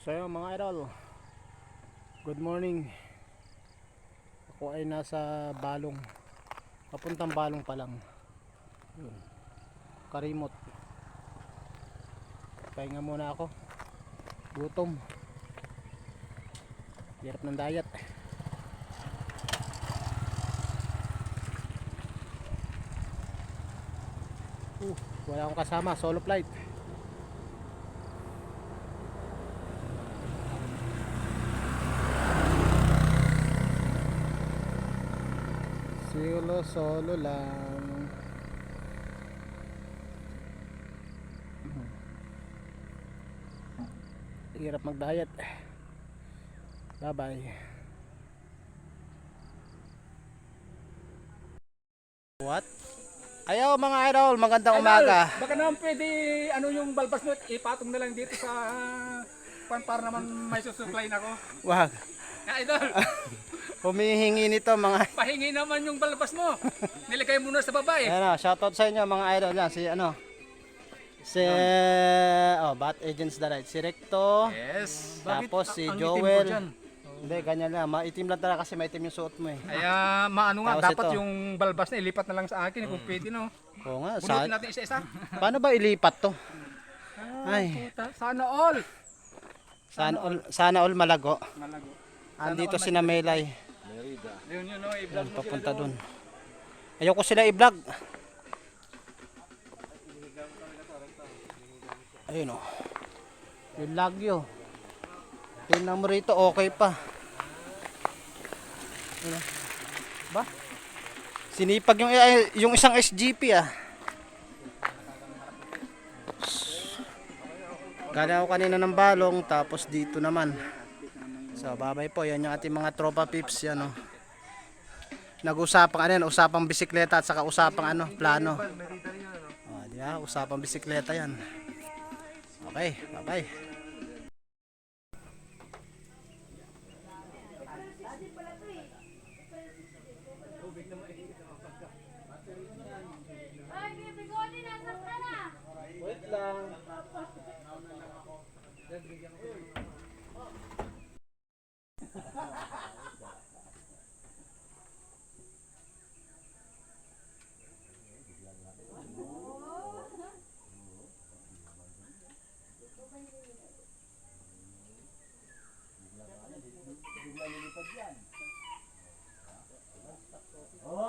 So yun mga idol, good morning. Ako ay nasa Balong, papuntang Balong pa lang. Yun, Karimot. Pahinga muna ako, gutom, hirap ng diet. Wala akong kasama, solo flight. Solo lang. Hirap mag-diet. Bye bye. What? Ayaw mga idol, magandang umaga. Baka naman pwede ano yung balbas mo ipatong na lang dito sa para naman may susupply na ako. Wag. Idol, Humihingi nito mga pahingi naman yung balbas mo. Nilagay mo na sa baba eh. Ayan o, shoutout sa inyo mga idol yan. Si ano? Si Bat Agents the Right. Si Recto. Yes. Tapos si ang itim Joel. mo dyan? Hindi, ganyan lang. Maitim lang talaga kasi maitim yung suot mo eh. Kaya maano nga, Tapos dapat ito. yung balbas na ilipat na lang sa akin kung pwede no. Oo nga. Bunutin natin isa-isa. Paano ba ilipat to? Ay. Puta, sana all. Sana all malago. Malago. Andito si Namelay. Yun no, i-vlog mo Papunta sila dun. Ayoko sila i-vlog. Ayun o. Yung lagyo. Tingnan mo rito, okay pa. Ano? Ba? Sinipag yung isang SGP ah. Galing ako kanina ng Balong, tapos dito naman. So, babay po. Yan yung ating mga tropa pips. Yan o. Nag-usapang ano yan, usapang bisikleta at saka usapang ano, plano. Di ba? Usapang bisikleta yan. Okay, bye-bye. Wait lang. Oh,